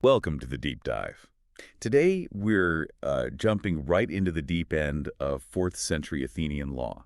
Welcome to the deep dive. Today, we're jumping right into the deep end of 4th century Athenian law.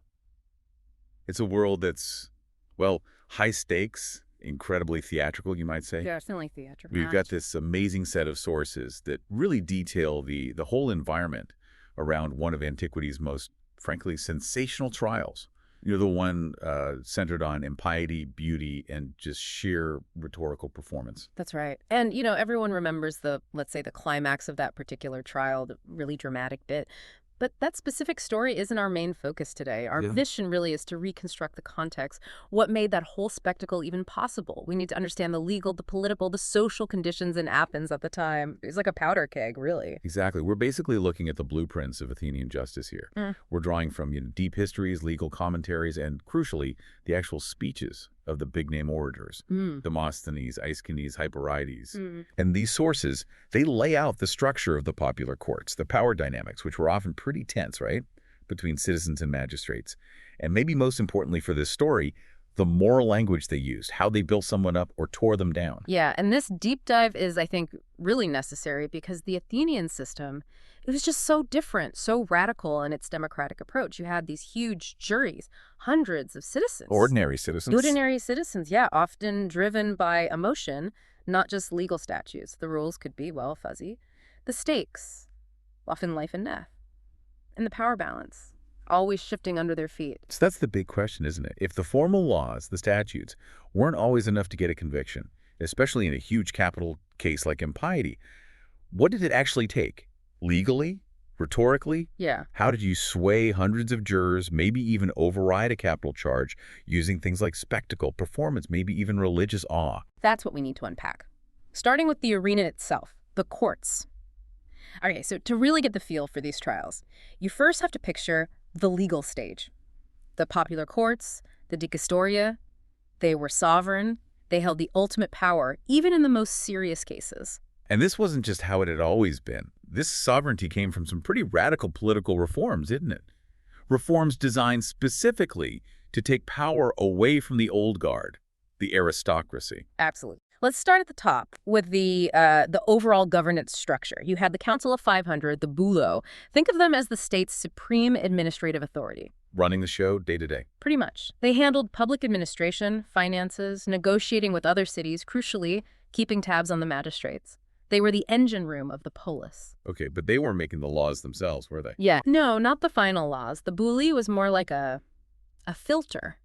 It's a world that's, well, high stakes, incredibly theatrical, you might say. Definitely theatrical. We've got this amazing set of sources that really detail the whole environment around one of antiquity's most, frankly, sensational trials. You know, the one centered on impiety, beauty, and just sheer rhetorical performance. That's right. And, everyone remembers let's say, the climax of that particular trial, the really dramatic bit. But that specific story isn't our main focus today. Our mission really is to reconstruct the context, what made that whole spectacle even possible. We need to understand the legal, the political, the social conditions in Athens at the time. It's like a powder keg, really. Exactly. We're basically looking at the blueprints of Athenian justice here. We're drawing from deep histories, legal commentaries, and, crucially, the actual speeches of the big-name orators, Demosthenes, Aeschines, Hyperides. And these sources, they lay out the structure of the popular courts, the power dynamics, which were often pretty tense, right, between citizens and magistrates. And maybe most importantly for this story, the moral language they used, how they built someone up or tore them down. Yeah, and this deep dive is, I think, really necessary because the Athenian system, it was just so different, so radical in its democratic approach. You had these huge juries, hundreds of citizens. Ordinary citizens. Ordinary citizens, yeah, often driven by emotion, not just legal statutes. The rules could be, well, fuzzy. The stakes, often life and death. And the power balance, always shifting under their feet. So that's the big question, isn't it? If the formal laws, the statutes, weren't always enough to get a conviction, especially in a huge capital case like impiety, what did it actually take? Legally? Rhetorically? Yeah. How did you sway hundreds of jurors, maybe even override a capital charge, using things like spectacle, performance, maybe even religious awe? That's what we need to unpack. Starting with the arena itself, the courts. Okay, so to really get the feel for these trials, you first have to picture the legal stage. The popular courts, the dicastoria, they were sovereign. They held the ultimate power, even in the most serious cases. And this wasn't just how it had always been. This sovereignty came from some pretty radical political reforms, didn't it? Reforms designed specifically to take power away from the old guard, the aristocracy. Absolutely. Let's start at the top with the overall governance structure. You had the Council of 500, the Bulo. Think of them as the state's supreme administrative authority. Running the show day to day. Pretty much. They handled public administration, finances, negotiating with other cities, crucially, keeping tabs on the magistrates. They were the engine room of the polis. Okay, but they weren't making the laws themselves, were they? Yeah. No, not the final laws. The Buli was more like a filter,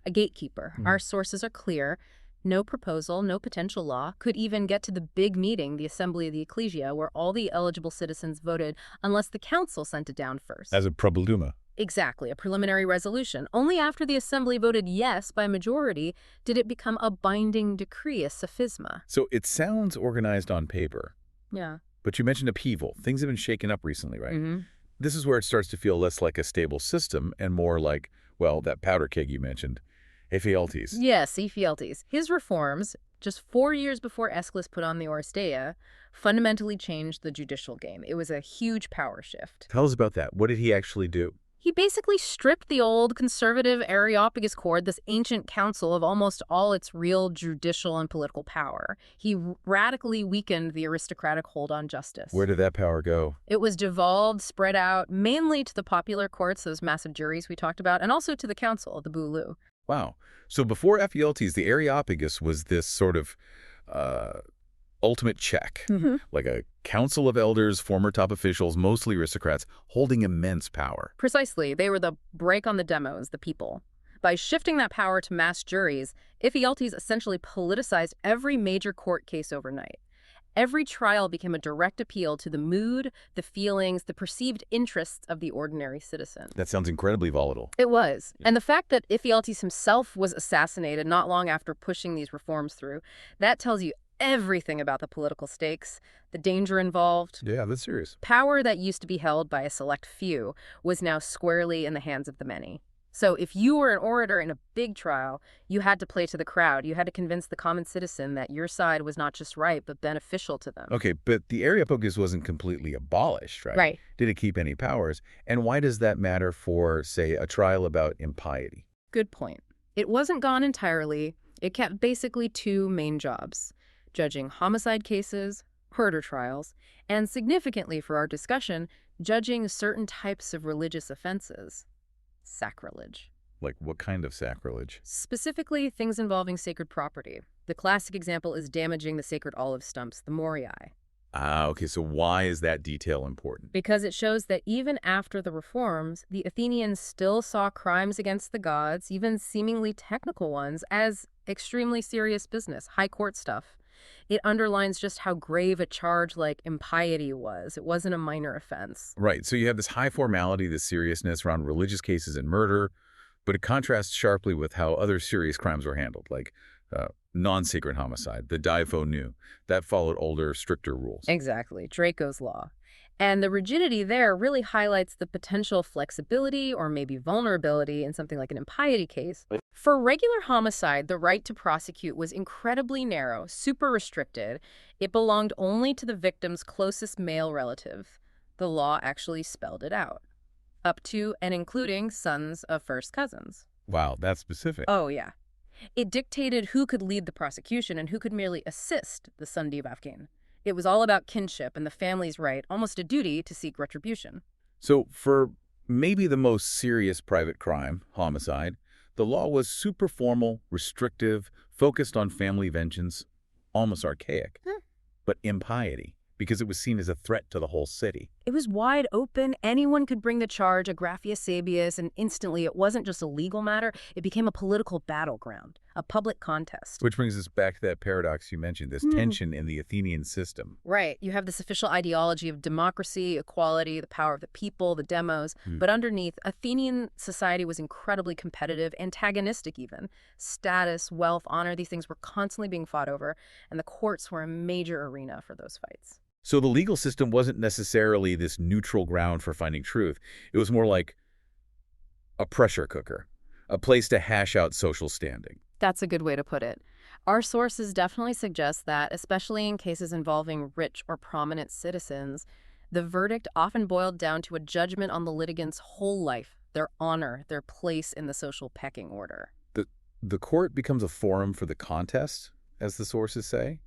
a gatekeeper. Our sources are clear. No proposal, no potential law could even get to the big meeting, the Assembly of the Ecclesia, where all the eligible citizens voted unless the council sent it down first. As a probuluma. Exactly, a preliminary resolution. Only after the Assembly voted yes by majority did it become a binding decree, a sophisma. So it sounds organized on paper. Yeah. But you mentioned upheaval. Things have been shaken up recently, right? This is where it starts to feel less like a stable system and more like, well, that powder keg you mentioned. Ephialtes. Yes, Ephialtes. His reforms, just 4 years before Aeschylus put on the Oresteia, fundamentally changed the judicial game. It was a huge power shift. Tell us about that. What did he actually do? He basically stripped the old conservative Areopagus court, this ancient council, of almost all its real judicial and political power. He radically weakened the aristocratic hold on justice. Where did that power go? It was devolved, spread out, mainly to the popular courts, those massive juries we talked about, and also to the council, the Bulu. Wow. So before Ephialtes, the Areopagus was this sort of ultimate check, like a council of elders, former top officials, mostly aristocrats, holding immense power. Precisely. They were the break on the demos, the people. By shifting that power to mass juries, Ephialtes essentially politicized every major court case overnight. Every trial became a direct appeal to the mood, the feelings, the perceived interests of the ordinary citizen. That sounds incredibly volatile. It was. And the fact that Ephialtes himself was assassinated not long after pushing these reforms through, that tells you everything about the political stakes, the danger involved. Yeah, that's serious. Power that used to be held by a select few was now squarely in the hands of the many. So if you were an orator in a big trial, you had to play to the crowd. You had to convince the common citizen that your side was not just right, but beneficial to them. Okay, but the Areopagus wasn't completely abolished, right? Right. Did it keep any powers? And why does that matter for, say, a trial about impiety? Good point. It wasn't gone entirely. It kept basically two main jobs: judging homicide cases murder trials, and significantly for our discussion, judging certain types of religious offenses. Sacrilege. Like what kind of sacrilege? Specifically, things involving sacred property. The classic example is damaging the sacred olive stumps, the moriae. Ah, okay, so why is that detail important? Because it shows that even after the reforms, the Athenians still saw crimes against the gods, even seemingly technical ones, as extremely serious business, high court stuff. It underlines just how grave a charge like impiety was. It wasn't a minor offense. Right, so you have this high formality, this seriousness around religious cases and murder, but it contrasts sharply with how other serious crimes were handled, like non-sacred homicide, the Diepho Nu. That followed older, stricter rules. Exactly, Draco's law. And the rigidity there really highlights the potential flexibility or maybe vulnerability in something like an impiety case. For regular homicide, the right to prosecute was incredibly narrow, super restricted. It belonged only to the victim's closest male relative. The law actually spelled it out, up to and including sons of first cousins. Wow, that's specific. Oh, yeah. It dictated who could lead the prosecution and who could merely assist the son Afghan. It was all about kinship and the family's right, almost a duty, to seek retribution. So for maybe the most serious private crime, homicide, the law was super formal, restrictive, focused on family vengeance, almost archaic. But impiety, because it was seen as a threat to the whole city. It was wide open. Anyone could bring the charge, agraphia sabius, and instantly it wasn't just a legal matter. It became a political battleground, a public contest. Which brings us back to that paradox you mentioned, this tension in the Athenian system. Right. You have this official ideology of democracy, equality, the power of the people, the demos. But underneath, Athenian society was incredibly competitive, antagonistic even. Status, wealth, honor, these things were constantly being fought over, and the courts were a major arena for those fights. So the legal system wasn't necessarily this neutral ground for finding truth. It was more like a pressure cooker, a place to hash out social standing. That's a good way to put it. Our sources definitely suggest that, especially in cases involving rich or prominent citizens, the verdict often boiled down to a judgment on the litigant's whole life, their honor, their place in the social pecking order. The court becomes a forum for the contest, as the sources say,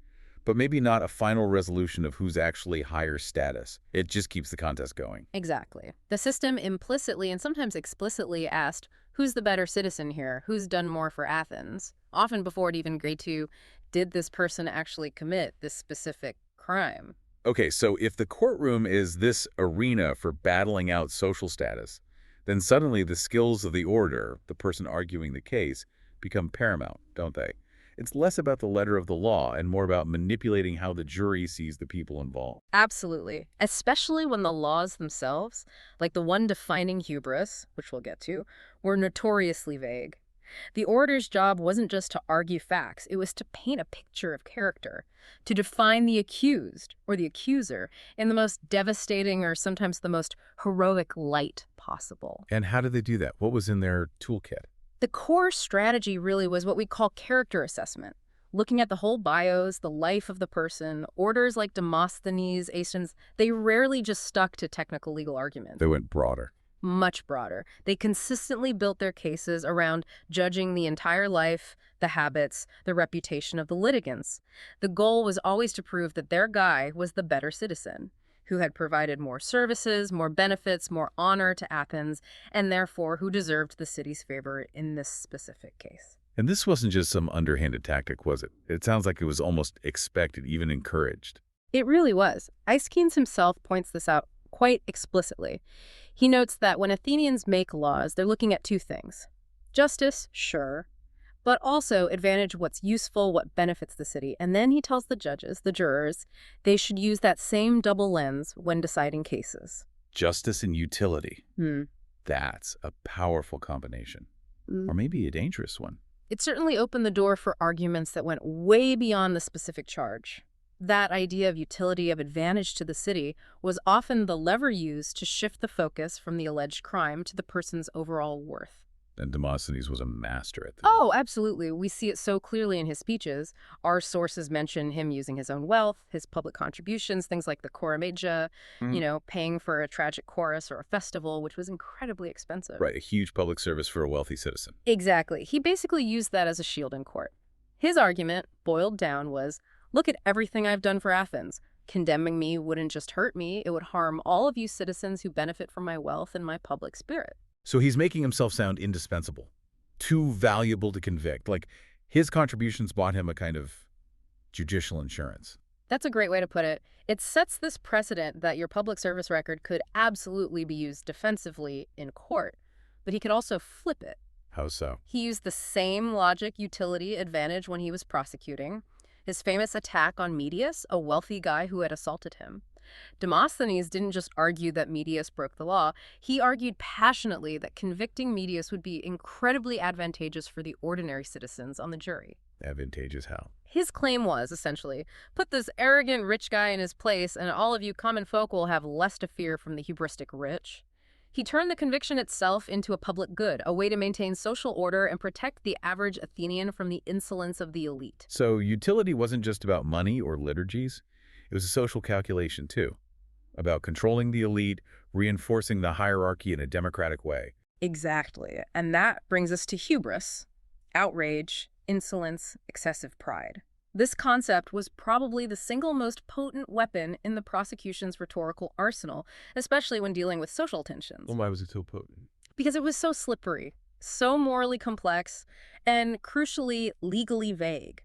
but maybe not a final resolution of who's actually higher status. It just keeps the contest going. Exactly. The system implicitly and sometimes explicitly asked, who's the better citizen here? Who's done more for Athens? Often before it even agreed to, did this person actually commit this specific crime? Okay, so if the courtroom is this arena for battling out social status, then suddenly the skills of the orator, the person arguing the case, become paramount, don't they? It's less about the letter of the law and more about manipulating how the jury sees the people involved. Absolutely. Especially when the laws themselves, like the one defining hubris, which we'll get to, were notoriously vague. The orator's job wasn't just to argue facts, it was to paint a picture of character, to define the accused or the accuser in the most devastating or sometimes the most heroic light possible. And how did they do that? What was in their toolkit? The core strategy really was what we call character assessment, looking at the whole bios, the life of the person. Orators like Demosthenes, Athens, they rarely just stuck to technical legal arguments. They went broader. Much broader. They consistently built their cases around judging the entire life, the habits, the reputation of the litigants. The goal was always to prove that their guy was the better citizen, who had provided more services, more benefits, more honor to Athens, and therefore who deserved the city's favor in this specific case. And this wasn't just some underhanded tactic, was it? It sounds like it was almost expected, even encouraged. It really was. Aeschines himself points this out quite explicitly. He notes that when Athenians make laws, they're looking at two things. Justice, sure, but also advantage what's useful, what benefits the city. And then he tells the judges, the jurors, they should use that same double lens when deciding cases. Justice and utility. That's a powerful combination. Or maybe a dangerous one. It certainly opened the door for arguments that went way beyond the specific charge. That idea of utility, of advantage to the city, was often the lever used to shift the focus from the alleged crime to the person's overall worth. And Demosthenes was a master at that. Oh, absolutely. We see it so clearly in his speeches. Our sources mention him using his own wealth, his public contributions, things like the Courtroom, paying for a tragic chorus or a festival, which was incredibly expensive. Right, a huge public service for a wealthy citizen. Exactly. He basically used that as a shield in court. His argument, boiled down, was, look at everything I've done for Athens. Condemning me wouldn't just hurt me, it would harm all of you citizens who benefit from my wealth and my public spirit. So he's making himself sound indispensable, too valuable to convict. Like his contributions bought him a kind of judicial insurance. That's a great way to put it. It sets this precedent that your public service record could absolutely be used defensively in court, but he could also flip it. How so? He used the same logic utility advantage when he was prosecuting. His famous attack on Medius, a wealthy guy who had assaulted him. Demosthenes didn't just argue that Medius broke the law, he argued passionately that convicting Medius would be incredibly advantageous for the ordinary citizens on the jury. Advantageous how? His claim was, essentially, put this arrogant rich guy in his place and all of you common folk will have less to fear from the hubristic rich. He turned the conviction itself into a public good, a way to maintain social order and protect the average Athenian from the insolence of the elite. So utility wasn't just about money or liturgies. It was a social calculation, too, about controlling the elite, reinforcing the hierarchy in a democratic way. Exactly. And that brings us to hubris, outrage, insolence, excessive pride. This concept was probably the single most potent weapon in the prosecution's rhetorical arsenal, especially when dealing with social tensions. Well, why was it so potent? Because it was so slippery, so morally complex, and crucially, legally vague.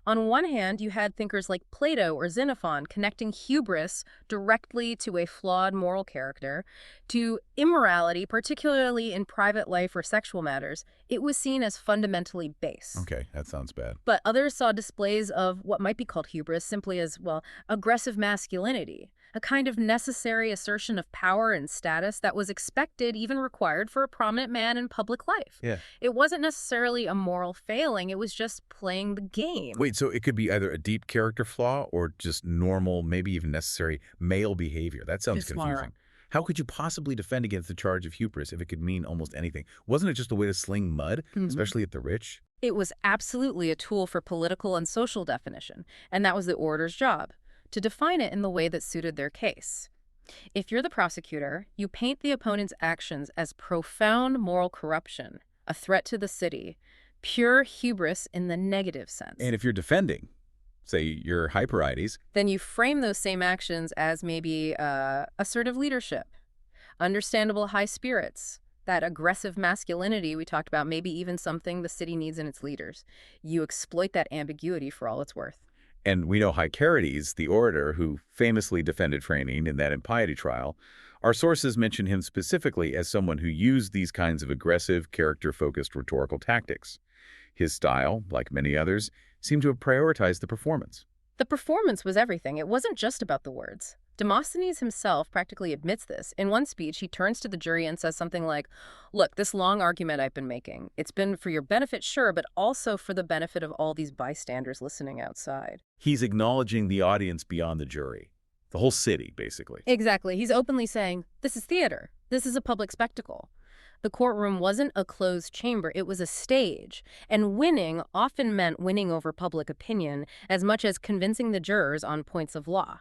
On one hand, you had thinkers like Plato or Xenophon connecting hubris directly to a flawed moral character, to immorality, particularly in private life or sexual matters. It was seen as fundamentally base. Okay, that sounds bad. But others saw displays of what might be called hubris simply as, well, aggressive masculinity, a kind of necessary assertion of power and status that was expected, even required, for a prominent man in public life. Yeah. It wasn't necessarily a moral failing, it was just playing the game. Wait, so it could be either a deep character flaw or just normal, maybe even necessary male behavior. That sounds confusing. How could you possibly defend against the charge of hubris if it could mean almost anything? Wasn't it just a way to sling mud, especially at the rich? It was absolutely a tool for political and social definition, and that was the orator's job, to define it in the way that suited their case. If you're the prosecutor, you paint the opponent's actions as profound moral corruption, a threat to the city, pure hubris in the negative sense. And if you're defending, say you're Hyperides, then you frame those same actions as maybe assertive leadership, understandable high spirits, that aggressive masculinity we talked about, maybe even something the city needs in its leaders. You exploit that ambiguity for all it's worth. And we know Hyperides, the orator who famously defended Phryne in that impiety trial, our sources mention him specifically as someone who used these kinds of aggressive, character-focused rhetorical tactics. His style, like many others, seemed to have prioritized the performance. The performance was everything. It wasn't just about the words. Demosthenes himself practically admits this. In one speech, he turns to the jury and says something like, look, this long argument I've been making, it's been for your benefit, sure, but also for the benefit of all these bystanders listening outside. He's acknowledging the audience beyond the jury. The whole city, basically. Exactly. He's openly saying, this is theater. This is a public spectacle. The courtroom wasn't a closed chamber, it was a stage. And winning often meant winning over public opinion as much as convincing the jurors on points of law.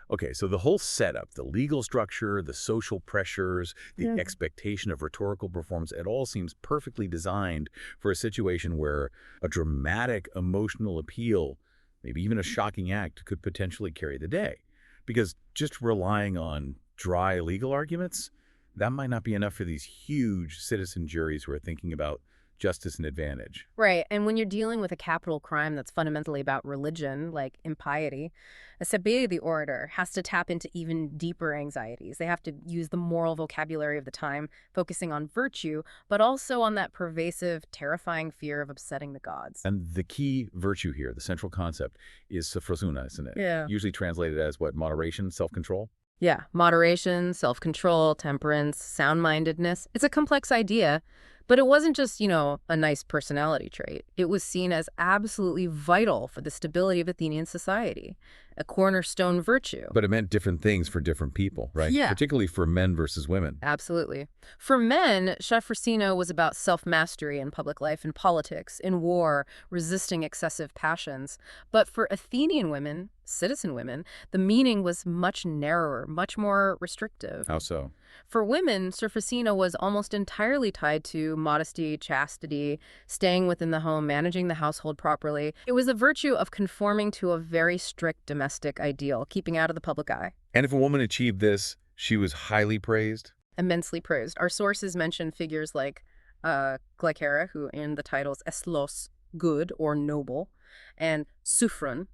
Okay, so the whole setup, the legal structure, the social pressures, the expectation of rhetorical performance, it all seems perfectly designed for a situation where a dramatic emotional appeal, maybe even a shocking act, could potentially carry the day. Because just relying on dry legal arguments, that might not be enough for these huge citizen juries who are thinking about justice and advantage. Right, and when you're dealing with a capital crime that's fundamentally about religion, like impiety, a Sabbae, the orator, has to tap into even deeper anxieties. They have to use the moral vocabulary of the time, focusing on virtue, but also on that pervasive, terrifying fear of upsetting the gods. And the key virtue here, the central concept, is sophrosuna, isn't it? Yeah. Usually translated as what, moderation, self-control? Yeah, moderation, self-control, temperance, sound-mindedness. It's a complex idea, but it wasn't just, a nice personality trait. It was seen as absolutely vital for the stability of Athenian society, a cornerstone virtue. But it meant different things for different people, right? Yeah. Particularly for men versus women. Absolutely. For men, sophrosyno was about self-mastery in public life, in politics, in war, resisting excessive passions. But for Athenian women, citizen women, the meaning was much narrower, much more restrictive. How so? For women, sophrosyno was almost entirely tied to modesty, chastity, staying within the home, managing the household properly. It was the virtue of conforming to a very strict domestic domestic ideal, keeping out of the public eye. And if a woman achieved this, she was highly praised? Immensely praised. Our sources mention figures like Glycera, who in the titles eslos, good or noble, and Phryne.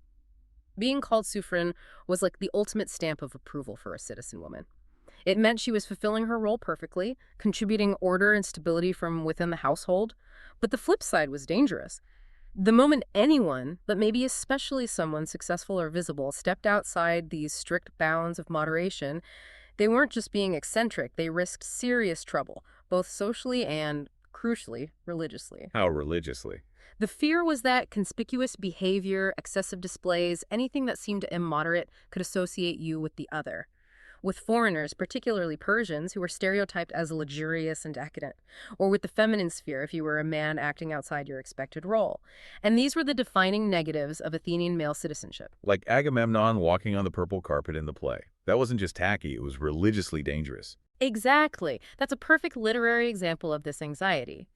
Being called Phryne was like the ultimate stamp of approval for a citizen woman. It meant she was fulfilling her role perfectly, contributing order and stability from within the household. But the flip side was dangerous. The moment anyone, but maybe especially someone successful or visible, stepped outside these strict bounds of moderation, they weren't just being eccentric, they risked serious trouble, both socially and, crucially, religiously. How religiously? The fear was that conspicuous behavior, excessive displays, anything that seemed immoderate could associate you with the other. With foreigners, particularly Persians, who were stereotyped as luxurious and decadent, or with the feminine sphere if you were a man acting outside your expected role. And these were the defining negatives of Athenian male citizenship. Like Agamemnon walking on the purple carpet in the play. That wasn't just tacky, it was religiously dangerous. Exactly. That's a perfect literary example of this anxiety.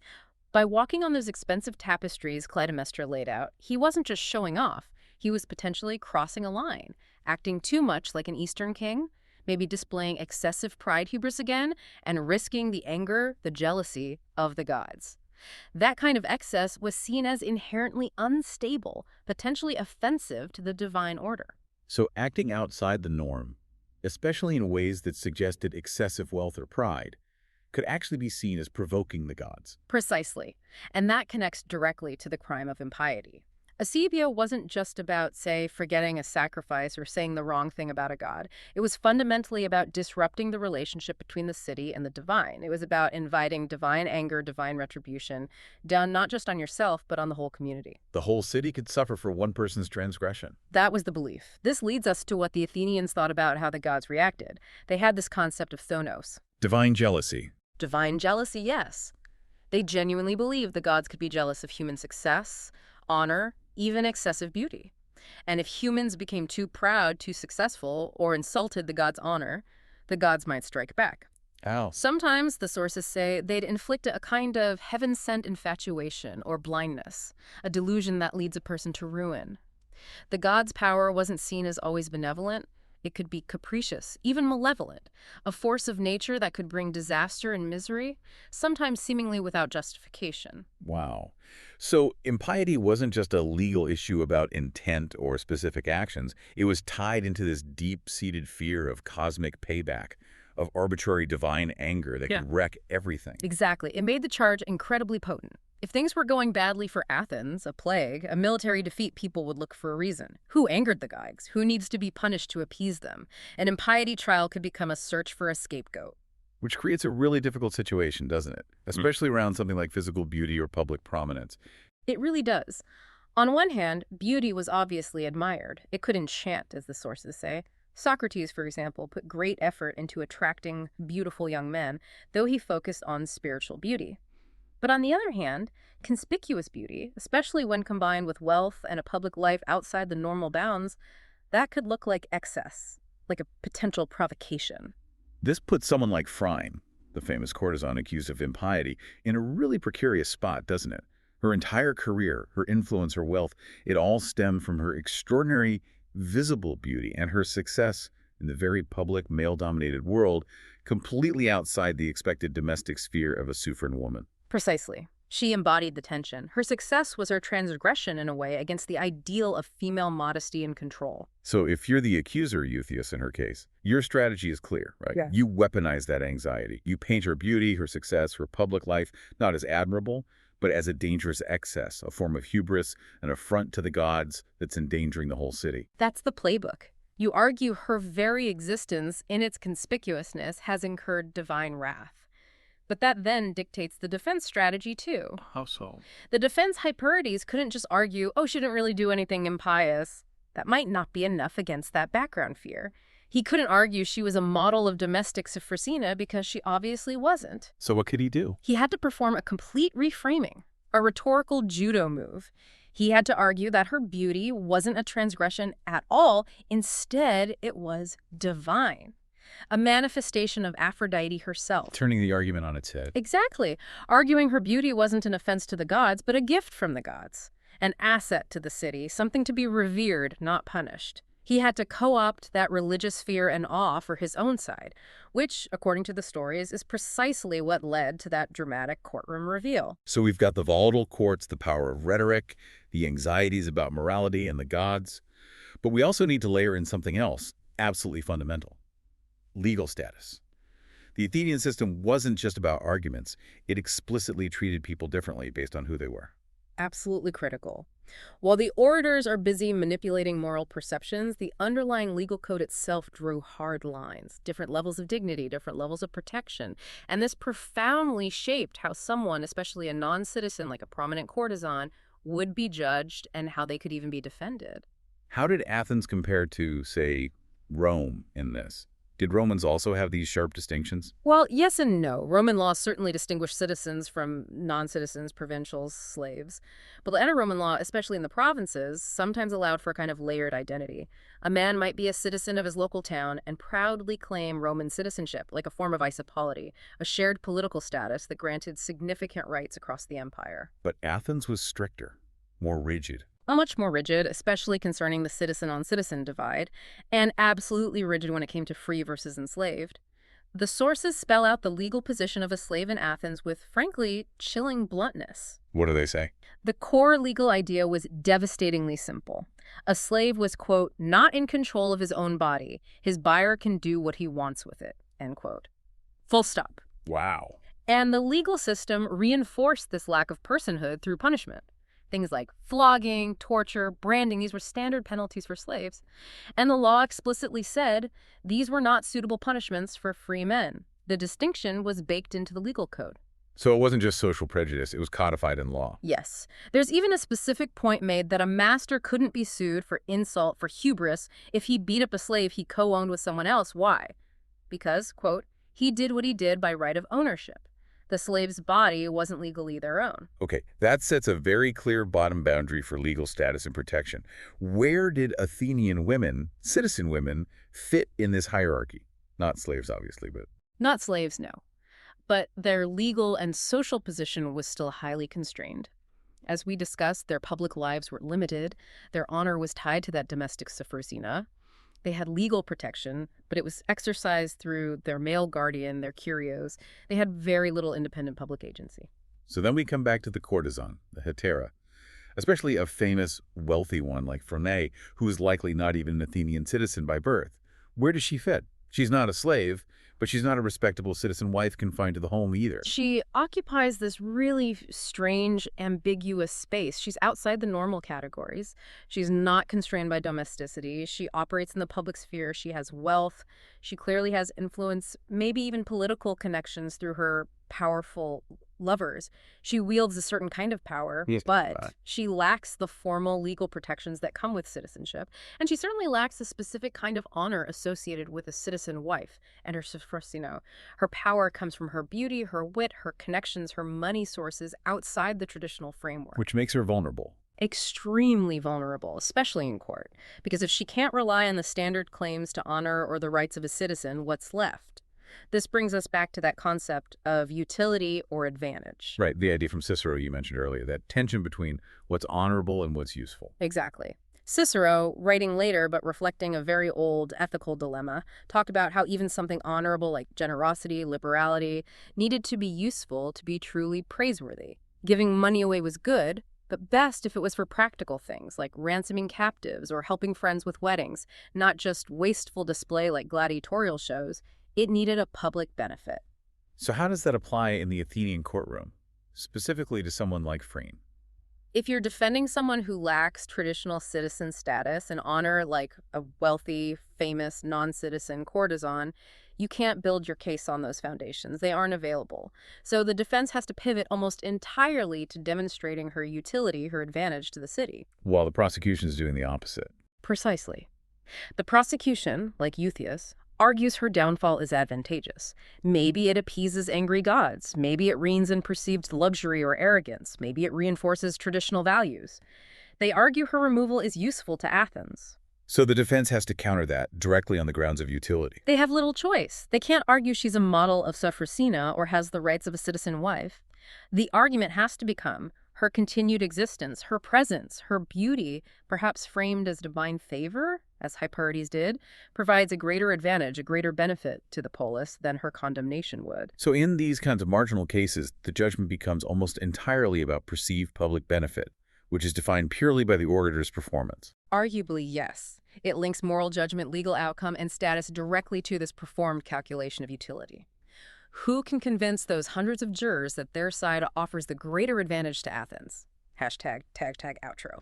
By walking on those expensive tapestries Clytemnestra laid out, he wasn't just showing off. He was potentially crossing a line, acting too much like an Eastern king, maybe displaying excessive pride hubris again, and risking the anger, the jealousy of the gods. That kind of excess was seen as inherently unstable, potentially offensive to the divine order. So acting outside the norm, especially in ways that suggested excessive wealth or pride, could actually be seen as provoking the gods. Precisely. And that connects directly to the crime of impiety. Asebia wasn't just about, say, forgetting a sacrifice or saying the wrong thing about a god. It was fundamentally about disrupting the relationship between the city and the divine. It was about inviting divine anger, divine retribution, down not just on yourself, but on the whole community. The whole city could suffer for one person's transgression. That was the belief. This leads us to what the Athenians thought about how the gods reacted. They had this concept of thonos. Divine jealousy. Divine jealousy, yes. They genuinely believed the gods could be jealous of human success, honor, even excessive beauty. And if humans became too proud, too successful, or insulted the gods' honor, the gods might strike back. Ow. Sometimes, the sources say, they'd inflict a kind of heaven-sent infatuation or blindness, a delusion that leads a person to ruin. The gods' power wasn't seen as always benevolent. It could be capricious, even malevolent, a force of nature that could bring disaster and misery, sometimes seemingly without justification. Wow. So impiety wasn't just a legal issue about intent or specific actions. It was tied into this deep-seated fear of cosmic payback, of arbitrary divine anger that could wreck everything. Exactly. It made the charge incredibly potent. If things were going badly for Athens, a plague, a military defeat, people would look for a reason. Who angered the gods? Who needs to be punished to appease them? An impiety trial could become a search for a scapegoat. Which creates a really difficult situation, doesn't it? Especially around something like physical beauty or public prominence. It really does. On one hand, beauty was obviously admired. It could enchant, as the sources say. Socrates, for example, put great effort into attracting beautiful young men, though he focused on spiritual beauty. But on the other hand, conspicuous beauty, especially when combined with wealth and a public life outside the normal bounds, that could look like excess, like a potential provocation. This puts someone like Phryne, the famous courtesan accused of impiety, in a really precarious spot, doesn't it? Her entire career, her influence, her wealth, it all stemmed from her extraordinary visible beauty and her success in the very public, male-dominated world, completely outside the expected domestic sphere of a Phryne woman. Precisely. She embodied the tension. Her success was her transgression, in a way, against the ideal of female modesty and control. So if you're the accuser, Euthias, in her case, your strategy is clear, right? Yeah. You weaponize that anxiety. You paint her beauty, her success, her public life, not as admirable, but as a dangerous excess, a form of hubris, an affront to the gods that's endangering the whole city. That's the playbook. You argue her very existence, in its conspicuousness, has incurred divine wrath. But that then dictates the defense strategy, too. How so? The defense Hyperides couldn't just argue, oh, she didn't really do anything impious. That might not be enough against that background fear. He couldn't argue she was a model of domestic Phryne because she obviously wasn't. So what could he do? He had to perform a complete reframing, a rhetorical judo move. He had to argue that her beauty wasn't a transgression at all. Instead, it was divine. A manifestation of Aphrodite herself. Turning the argument on its head. Exactly. Arguing her beauty wasn't an offense to the gods, but a gift from the gods. An asset to the city, something to be revered, not punished. He had to co-opt that religious fear and awe for his own side, which, according to the stories, is precisely what led to that dramatic courtroom reveal. So we've got the volatile courts, the power of rhetoric, the anxieties about morality and the gods. But we also need to layer in something else, absolutely fundamental: legal status. The Athenian system wasn't just about arguments. It explicitly treated people differently based on who they were. Absolutely critical. While the orators are busy manipulating moral perceptions, the underlying legal code itself drew hard lines, different levels of dignity, different levels of protection. And this profoundly shaped how someone, especially a non-citizen like a prominent courtesan, would be judged and how they could even be defended. How did Athens compare to, say, Rome in this? Did Romans also have these sharp distinctions? Well, yes and no. Roman law certainly distinguished citizens from non-citizens, provincials, slaves. But the Roman law, especially in the provinces, sometimes allowed for a kind of layered identity. A man might be a citizen of his local town and proudly claim Roman citizenship, like a form of isopolity, a shared political status that granted significant rights across the empire. But Athens was stricter, more rigid. Much more rigid, especially concerning the citizen-on-citizen divide, and absolutely rigid when it came to free versus enslaved. The sources spell out the legal position of a slave in Athens with, frankly, chilling bluntness. What do they say? The core legal idea was devastatingly simple. A slave was, quote, not in control of his own body. His buyer can do what he wants with it, end quote. Full stop. Wow. And the legal system reinforced this lack of personhood through punishment. Things like flogging, torture, branding, these were standard penalties for slaves. And the law explicitly said these were not suitable punishments for free men. The distinction was baked into the legal code. So it wasn't just social prejudice, it was codified in law. Yes. There's even a specific point made that a master couldn't be sued for insult, for hubris, if he beat up a slave he co-owned with someone else. Why? Because, quote, he did what he did by right of ownership. The slave's body wasn't legally their own. Okay, that sets a very clear bottom boundary for legal status and protection. Where did Athenian women, citizen women, fit in this hierarchy? Not slaves, obviously, but... Not slaves, no. But their legal and social position was still highly constrained. As we discussed, their public lives were limited. Their honor was tied to that domestic sophrosina. They had legal protection, but it was exercised through their male guardian, their curios. They had very little independent public agency. So then we come back to the courtesan, the hetera, especially a famous, wealthy one like Phryne, who is likely not even an Athenian citizen by birth. Where does she fit? She's not a slave, but she's not a respectable citizen wife confined to the home either. She occupies this really strange, ambiguous space. She's outside the normal categories. She's not constrained by domesticity. She operates in the public sphere. She has wealth. She clearly has influence, maybe even political connections through her powerful lovers. She wields a certain kind of power, Yes, but she lacks the formal legal protections that come with citizenship. And she certainly lacks a specific kind of honor associated with a citizen wife and her sophrosino. Her power comes from her beauty, her wit, her connections, her money sources outside the traditional framework. Which makes her vulnerable. Extremely vulnerable, especially in court. Because if she can't rely on the standard claims to honor or the rights of a citizen, what's left? This brings us back to that concept of utility or advantage. Right, the idea from Cicero you mentioned earlier, that tension between what's honorable and what's useful. Exactly. Cicero, writing later but reflecting a very old ethical dilemma, talked about how even something honorable like generosity, liberality, needed to be useful to be truly praiseworthy. Giving money away was good, but best if it was for practical things like ransoming captives or helping friends with weddings, not just wasteful display like gladiatorial shows. It needed a public benefit. So how does that apply in the Athenian courtroom, specifically to someone like Phryne? If you're defending someone who lacks traditional citizen status and honor like a wealthy, famous, non-citizen courtesan, you can't build your case on those foundations. They aren't available. So the defense has to pivot almost entirely to demonstrating her utility, her advantage to the city. While the prosecution is doing the opposite. Precisely. The prosecution, like Euthias, argues her downfall is advantageous. Maybe it appeases angry gods. Maybe it reins in perceived luxury or arrogance. Maybe it reinforces traditional values. They argue her removal is useful to Athens. So the defense has to counter that directly on the grounds of utility. They have little choice. They can't argue she's a model of sophrosina or has the rights of a citizen wife. The argument has to become her continued existence, her presence, her beauty, perhaps framed as divine favor. as Hyperides did, provides a greater advantage, a greater benefit to the polis than her condemnation would. So in these kinds of marginal cases, the judgment becomes almost entirely about perceived public benefit, which is defined purely by the orator's performance. Arguably, yes. It links moral judgment, legal outcome, and status directly to this performed calculation of utility. Who can convince those hundreds of jurors that their side offers the greater advantage to Athens? Hashtag tag outro.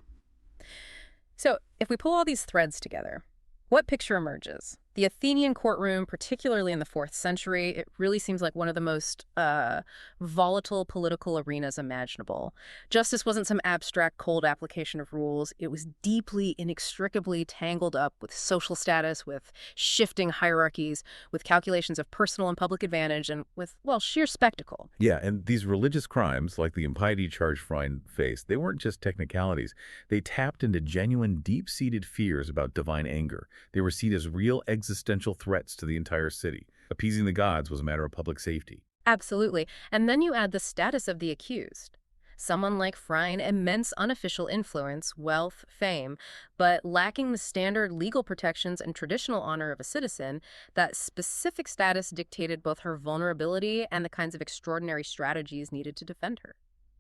So, if we pull all these threads together, what picture emerges? The Athenian courtroom, particularly in the 4th century, it really seems like one of the most volatile political arenas imaginable. Justice wasn't some abstract, cold application of rules. It was deeply, inextricably tangled up with social status, with shifting hierarchies, with calculations of personal and public advantage, and with, well, sheer spectacle. Yeah, and these religious crimes, like the impiety charge Phryne faced, they weren't just technicalities. They tapped into genuine, deep-seated fears about divine anger. They were seen as real existential threats to the entire city. Appeasing the gods was a matter of public safety. Absolutely. And then you add the status of the accused. Someone like Phryne, immense unofficial influence, wealth, fame, but lacking the standard legal protections and traditional honor of a citizen, that specific status dictated both her vulnerability and the kinds of extraordinary strategies needed to defend her.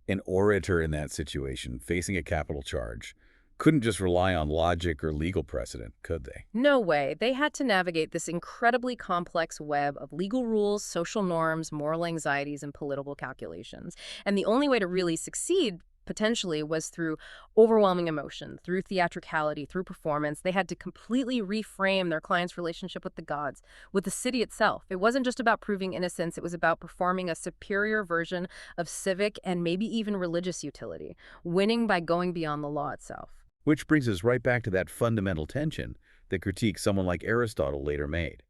An orator in that situation, facing a capital charge, couldn't just rely on logic or legal precedent, could they? No way. They had to navigate this incredibly complex web of legal rules, social norms, moral anxieties, and political calculations. And the only way to really succeed, potentially, was through overwhelming emotion, through theatricality, through performance. They had to completely reframe their client's relationship with the gods, with the city itself. It wasn't just about proving innocence. It was about performing a superior version of civic and maybe even religious utility, winning by going beyond the law itself. Which brings us right back to that fundamental tension that critique someone like Aristotle later made.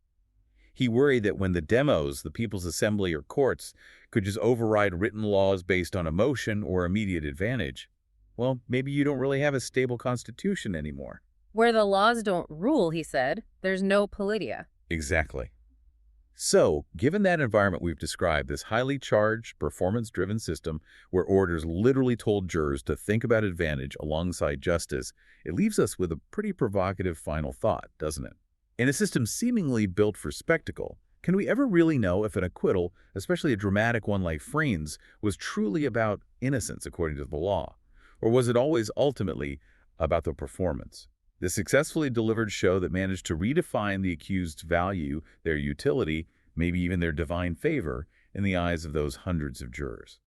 He worried that when the demos, the people's assembly or courts, could just override written laws based on emotion or immediate advantage, well, maybe you don't really have a stable constitution anymore. Where the laws don't rule, he said, there's no politia. Exactly. So, given that environment we've described, this highly charged, performance-driven system where orators literally told jurors to think about advantage alongside justice, it leaves us with a pretty provocative final thought, doesn't it? In a system seemingly built for spectacle, can we ever really know if an acquittal, especially a dramatic one like Phryne's, was truly about innocence according to the law? Or was it always ultimately about the performance? The successfully delivered show that managed to redefine the accused's value, their utility, maybe even their divine favor, in the eyes of those hundreds of jurors.